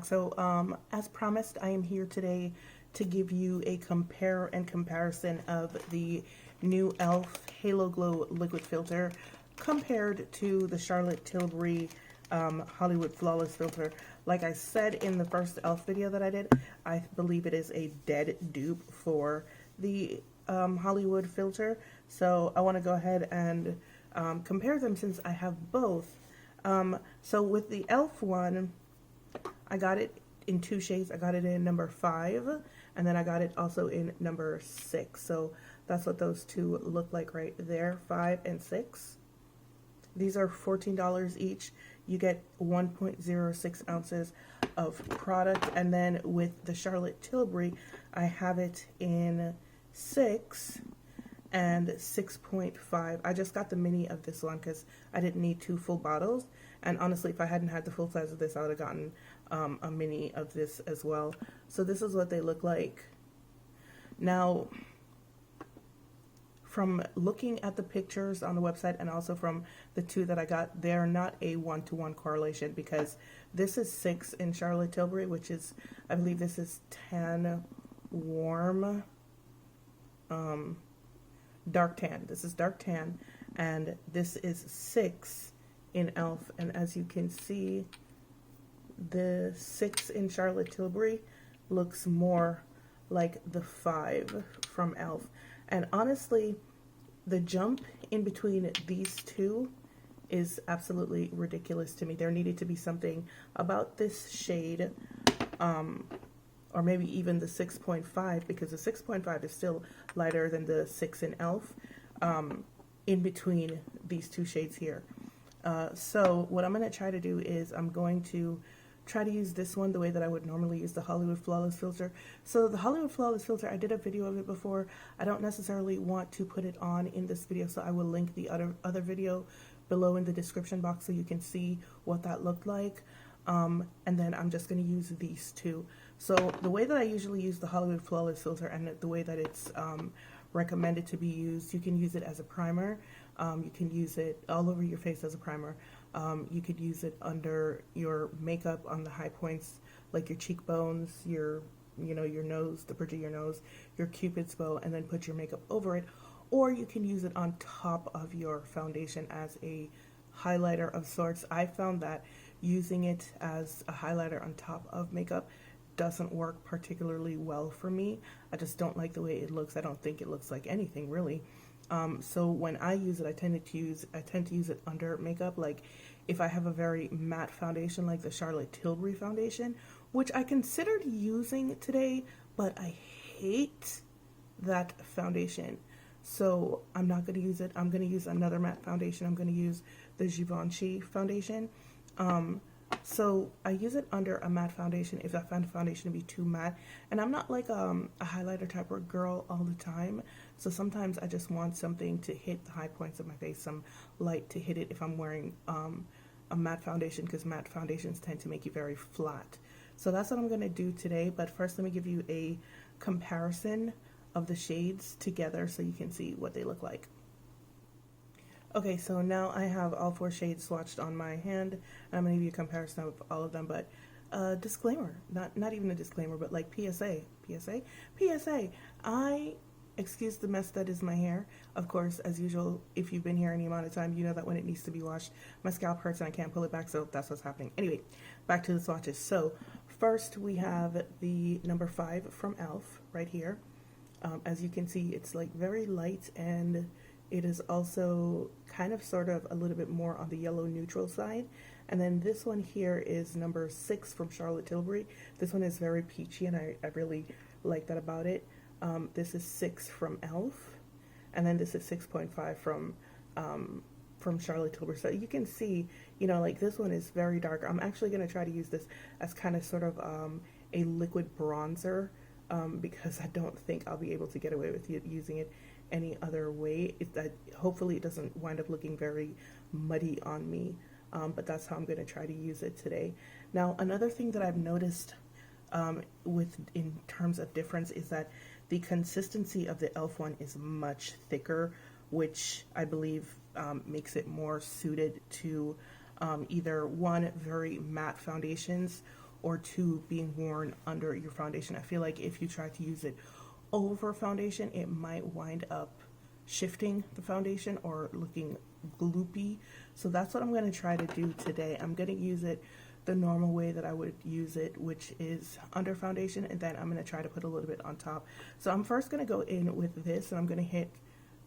back. So as promised, I am here today to give you a comparison of the new e.l.f. Halo Glow Liquid Filter compared to the Charlotte Tilbury Hollywood Flawless Filter. Like I said in the first e.l.f. video that I did, I believe it is a dead dupe for the Hollywood filter. So I want to go ahead and compare them since I have both. So with the e.l.f. one, I got it in two shades. I got it in number 5, and then I got it also in number 6. So that's what those two look like right there, 5 and 6. These are $14 each. You get 1.06 ounces of product. And then with the Charlotte Tilbury, I have it in 6 and 6.5. I just got the mini of this one because I didn't need 2 full bottles. And honestly, if I hadn't had the full size of this, I would have gotten a mini of this as well. So this is what they look like. Now, from looking at the pictures on the website and also from the two that I got, they're not a 1-to-1 correlation because this is 6 in Charlotte Tilbury, which is, I believe this is tan warm, dark tan. This is dark tan, and this is 6 in e.l.f. And as you can see, the 6 in Charlotte Tilbury looks more like the 5 from e.l.f. And honestly, the jump in between these two is absolutely ridiculous to me. There needed to be something about this shade, or maybe even the 6.5, because the 6.5 is still lighter than the 6 in e.l.f. In between these two shades here. So what I'm going to try to do is I'm going to try to use this one the way that I would normally use the Hollywood Flawless Filter. So the Hollywood Flawless Filter, I did a video of it before. I don't necessarily want to put it on in this video, so I will link the other video below in the description box so you can see what that looked like. And then I'm just going to use these two. So the way that I usually use the Hollywood Flawless Filter and the way that it's recommended to be used, you can use it as a primer. You can use it all over your face as a primer. You could use it under your makeup on the high points, like your cheekbones, your nose, the bridge of your nose, your Cupid's bow, and then put your makeup over it. Or you can use it on top of your foundation as a highlighter of sorts. I found that using it as a highlighter on top of makeup doesn't work particularly well for me. I just don't like the way it looks. I don't think it looks like anything really. So when I use it, I tend to use it under makeup. Like if I have a very matte foundation like the Charlotte Tilbury foundation, which I considered using today, but I hate that foundation. So I'm not going to use it. I'm going to use another matte foundation. I'm going to use the Givenchy foundation. So I use it under a matte foundation if I find the foundation to be too matte. And I'm not like a highlighter type of girl all the time. So sometimes I just want something to hit the high points of my face, some light to hit it if I'm wearing a matte foundation, because matte foundations tend to make you very flat. So that's what I'm going to do today. But first, let me give you a comparison of the shades together so you can see what they look like. Okay, so now I have all 4 shades swatched on my hand, and I'm going to give you a comparison of all of them, but disclaimer, not even a disclaimer, but like PSA, excuse the mess that is my hair. Of course, as usual, if you've been here any amount of time, you know that when it needs to be washed, my scalp hurts and I can't pull it back, so that's what's happening. Anyway, back to the swatches. So first we have the number 5 from e.l.f. right here. As you can see, it's like very light, and it is also kind of sort of a little bit more on the yellow neutral side. And then this one here is number 6 from Charlotte Tilbury. This one is very peachy, and I really like that about it. This is 6 from e.l.f. and then this is 6.5 from Charlotte Tilbury. So you can see, like this one is very dark. I'm actually going to try to use this as kind of sort of a liquid bronzer because I don't think I'll be able to get away with using it any other way. Hopefully it doesn't wind up looking very muddy on me, but that's how I'm going to try to use it today. Now, another thing that I've noticed in terms of difference is that the consistency of the e.l.f. one is much thicker, which I believe makes it more suited to either one, very matte foundations, or two being worn under your foundation. I feel like if you try to use it over foundation, it might wind up shifting the foundation or looking gloopy. So that's what I'm going to try to do today. I'm going to use it the normal way that I would use it, which is under foundation, and then I'm going to try to put a little bit on top. So I'm first going to go in with this, and I'm going to hit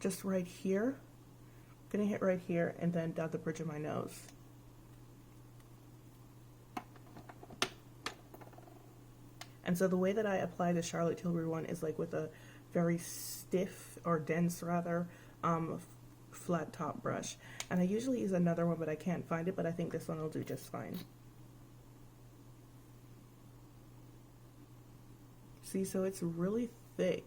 just right here. I'm going to hit right here and then down the bridge of my nose. And so the way that I apply the Charlotte Tilbury one is like with a very stiff, or dense rather, flat top brush. And I usually use another one, but I can't find it, but I think this one will do just fine. See, so it's really thick.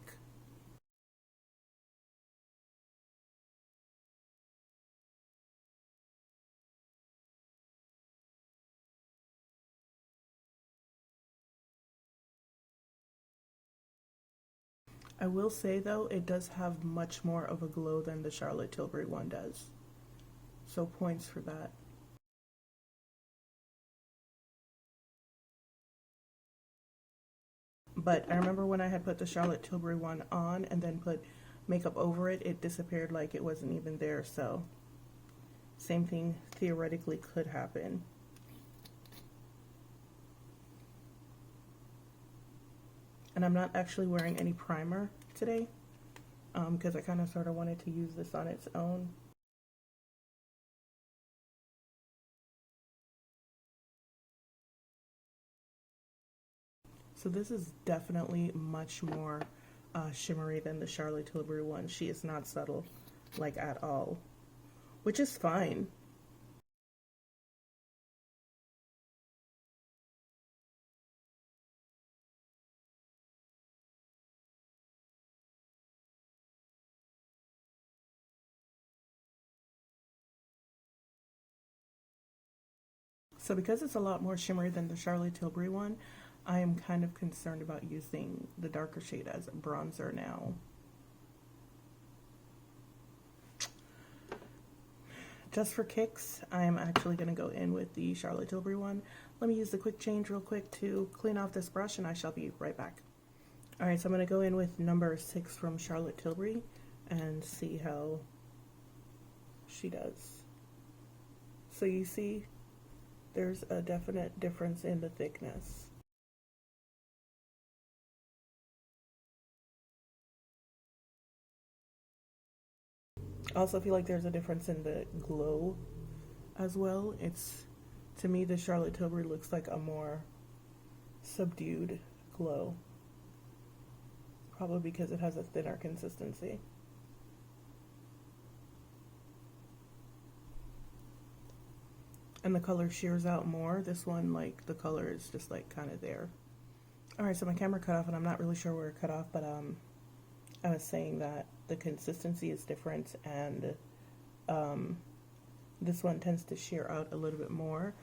I will say though, it does have much more of a glow than the Charlotte Tilbury one does. So points for that. But I remember when I had put the Charlotte Tilbury one on and then put makeup over it, it disappeared like it wasn't even there. So same thing theoretically could happen. And I'm not actually wearing any primer today because I kind of sort of wanted to use this on its own. So this is definitely much more shimmery than the Charlotte Tilbury one. She is not subtle, like at all, which is fine. So because it's a lot more shimmery than the Charlotte Tilbury one, I am kind of concerned about using the darker shade as a bronzer now. Just for kicks, I'm actually going to go in with the Charlotte Tilbury one. Let me use the quick change real quick to clean off this brush, and I shall be right back. Alright, so I'm going to go in with number 6 from Charlotte Tilbury and see how she does. So you see, there's a definite difference in the thickness. I also feel like there's a difference in the glow as well. To me, the Charlotte Tilbury looks like a more subdued glow. Probably because it has a thinner consistency. And the color shears out more. This one, like, the color is just like kind of there. Alright, so my camera cut off and I'm not really sure where it cut off, but I was saying that the consistency is different, and this one tends to shear out a little bit more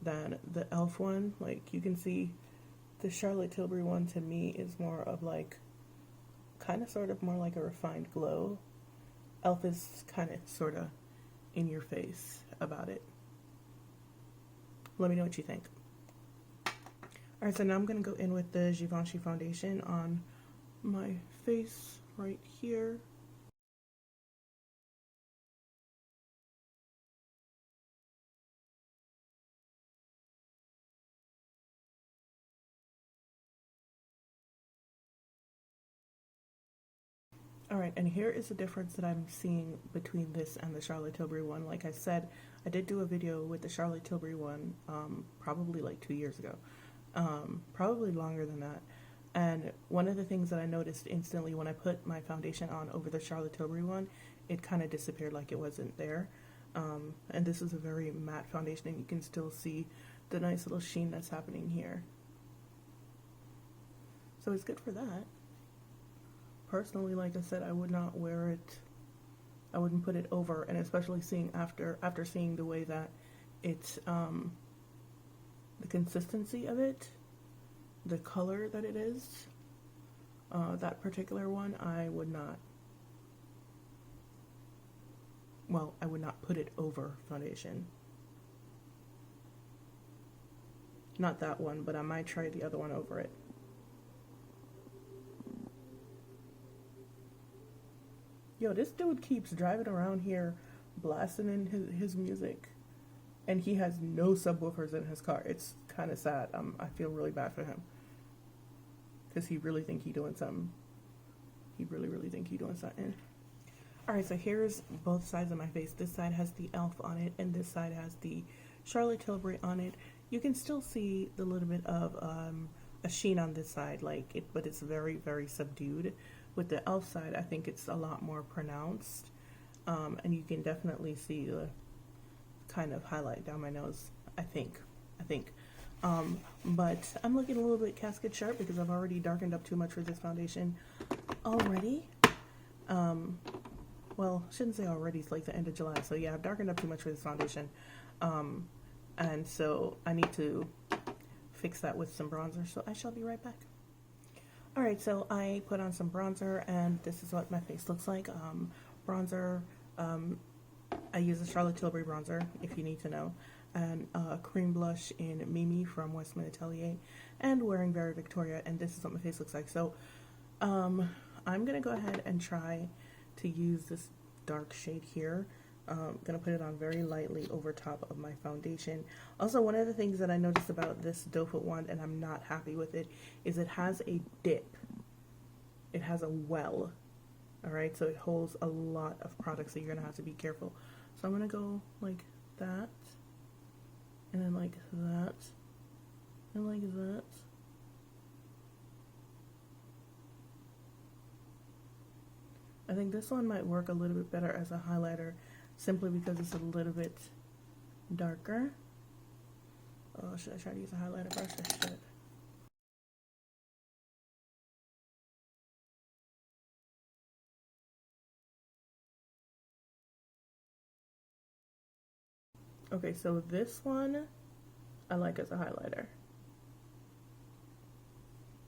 than the e.l.f. one. Like, you can see the Charlotte Tilbury one to me is more of like, kind of sort of more like a refined glow. e.l.f. is kind of sort of in your face about it. Let me know what you think. Alright, so now I'm going to go in with the Givenchy foundation on my face right here. Alright, and here is the difference that I'm seeing between this and the Charlotte Tilbury one. Like I said, I did do a video with the Charlotte Tilbury one probably like 2 years ago. Probably longer than that. And one of the things that I noticed instantly when I put my foundation on over the Charlotte Tilbury one, it kind of disappeared like it wasn't there. And this is a very matte foundation, and you can still see the nice little sheen that's happening here. So it's good for that. Personally, like I said, I would not wear it. I wouldn't put it over, and especially seeing after seeing the way that it's the consistency of it, the color that it is, that particular one, I would not. Well, I would not put it over foundation. Not that one, but I might try the other one over it. Yo, this dude keeps driving around here blasting in his music. And he has no subwoofers in his car. It's kind of sad. I feel really bad for him. Because he really think he doing something. He really think he doing something. Alright, so here's both sides of my face. This side has the e.l.f. on it, and this side has the Charlotte Tilbury on it. You can still see the little bit of a sheen on this side, but it's very subdued. With the e.l.f. side, I think it's a lot more pronounced, and you can definitely see the kind of highlight down my nose. I think. But I'm looking a little bit casket sharp because I've already darkened up too much for this foundation already. Well, shouldn't say already, it's like the end of July, so yeah, I've darkened up too much for this foundation, and so I need to fix that with some bronzer, so I shall be right back. Alright, so I put on some bronzer, and this is what my face looks like. Bronzer, I use a Charlotte Tilbury bronzer, if you need to know, and cream blush in Mimi from Westman Atelier, and wearing Very Victoria, and this is what my face looks like. So I'm gonna go ahead and try to use this dark shade here. I'm gonna put it on very lightly over top of my foundation. Also, one of the things that I noticed about this doe foot wand, and I'm not happy with it, is it has a dip. It has a well. Alright, so it holds a lot of products, so you're gonna have to be careful. So I'm gonna go like that, and then like that, and like that. I think this one might work a little bit better as a highlighter, simply because it's a little bit darker. Oh, should I try to use a highlighter brush? I should. Okay, so this one I like as a highlighter.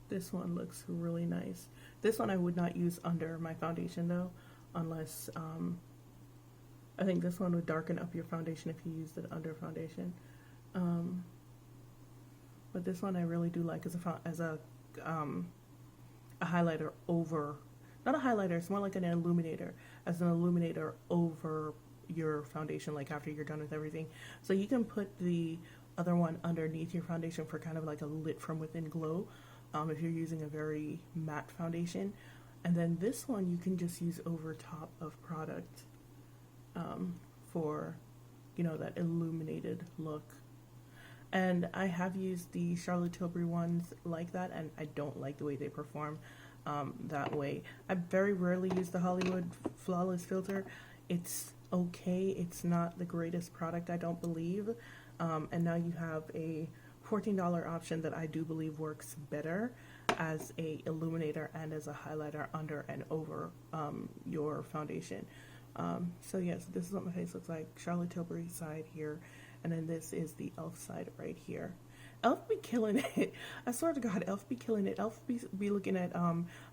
This one looks really nice. This one I would not use under my foundation though, unless, I think this one would darken up your foundation if you used it under foundation. But this one I really do like as a highlighter over, not a highlighter, it's more like an illuminator, as an illuminator over your foundation, like after you're done with everything. So you can put the other one underneath your foundation for kind of like a lit from within glow, if you're using a very matte foundation. And then this one you can just use over top of product for, you know, that illuminated look. And I have used the Charlotte Tilbury ones like that, and I don't like the way they perform that way. I very rarely use the Hollywood Flawless filter. It's okay, it's not the greatest product, I don't believe. And now you have a $14 option that I do believe works better as a illuminator and as a highlighter under and over your foundation. So yes, this is what my face looks like. Charlotte Tilbury side here, and then this is the e.l.f. side right here. e.l.f. be killing it. I swear to God, e.l.f. be killing it. e.l.f. be looking at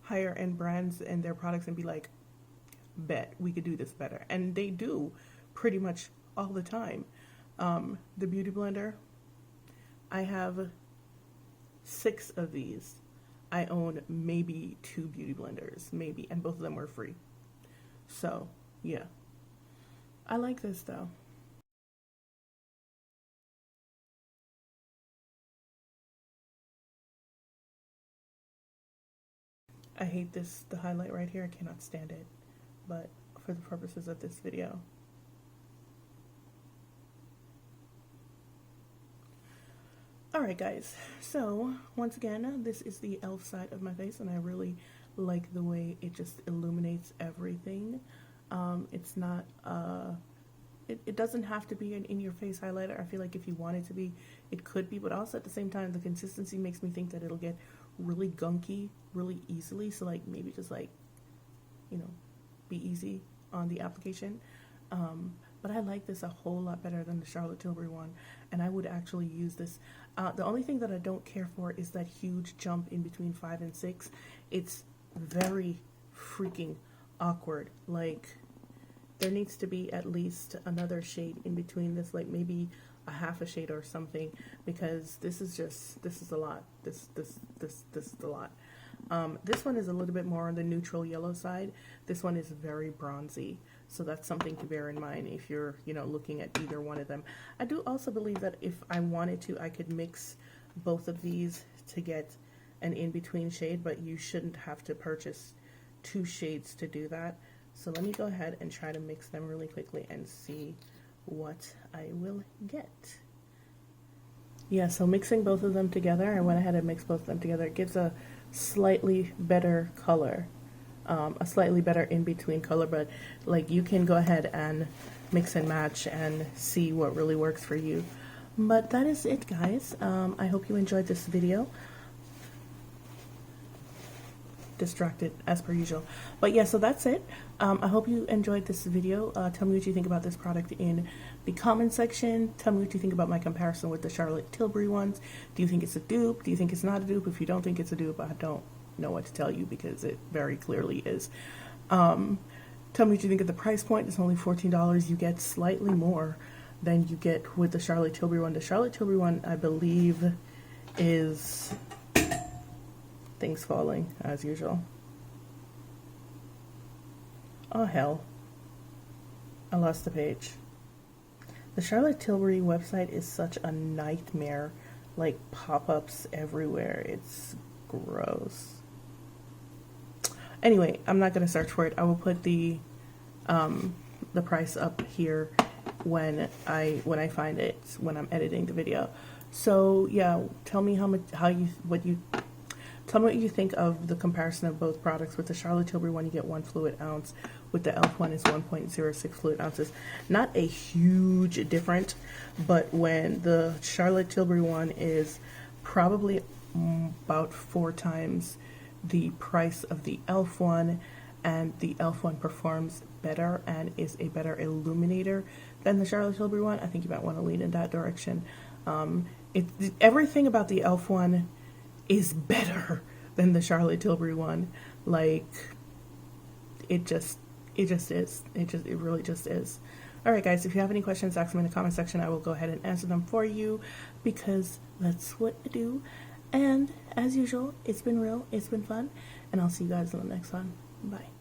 higher end brands and their products and be like, bet we could do this better. And they do pretty much all the time. The Beauty Blender, I have 6 of these. I own maybe 2 Beauty Blenders, maybe, and both of them were free. So, yeah. I like this though. I hate this, the highlight right here, I cannot stand it. But for the purposes of this video. Alright guys, so once again, this is the e.l.f. side of my face, and I really like the way it just illuminates everything. It's not, it doesn't have to be an in-your-face highlighter. I feel like if you want it to be, it could be, but also at the same time, the consistency makes me think that it'll get really gunky really easily, so like maybe just like, you know, be easy on the application. But I like this a whole lot better than the Charlotte Tilbury one, and I would actually use this. The only thing that I don't care for is that huge jump in between 5 and 6. It's very freaking awkward. Like, there needs to be at least another shade in between this, like maybe a half a shade or something, because this is a lot. This is a lot. This one is a little bit more on the neutral yellow side. This one is very bronzy. So that's something to bear in mind if you're, you know, looking at either one of them. I do also believe that if I wanted to, I could mix both of these to get an in-between shade, but you shouldn't have to purchase 2 shades to do that. So let me go ahead and try to mix them really quickly and see what I will get. Yeah, so mixing both of them together, I went ahead and mixed both of them together. It gives a slightly better color. A slightly better in-between color, but like you can go ahead and mix and match and see what really works for you. But that is it, guys. I hope you enjoyed this video. Distracted as per usual, but yeah, so that's it. I hope you enjoyed this video. Tell me what you think about this product in the comment section. Tell me what you think about my comparison with the Charlotte Tilbury ones. Do you think it's a dupe? Do you think it's not a dupe? If you don't think it's a dupe, I don't know what to tell you, because it very clearly is. Tell me what you think of the price point. It's only $14. You get slightly more than you get with the Charlotte Tilbury one. The Charlotte Tilbury one, I believe, is things falling as usual. Oh hell, I lost the page. The Charlotte Tilbury website is such a nightmare, like pop-ups everywhere. It's gross. Anyway, I'm not going to search for it. I will put the price up here when I find it, when I'm editing the video. So yeah, tell me what you think of the comparison of both products. With the Charlotte Tilbury one, you get 1 fluid ounce. With the e.l.f. one, is 1.06 fluid ounces. Not a huge difference, but when the Charlotte Tilbury one is probably about 4 times the price of the e.l.f. one, and the e.l.f. one performs better and is a better illuminator than the Charlotte Tilbury one. I think you might want to lean in that direction. Everything about the e.l.f. one is better than the Charlotte Tilbury one. Like, it really just is. Alright guys, if you have any questions, ask them in the comment section. I will go ahead and answer them for you, because that's what I do. And as usual, it's been real, it's been fun, and I'll see you guys in the next one. Bye.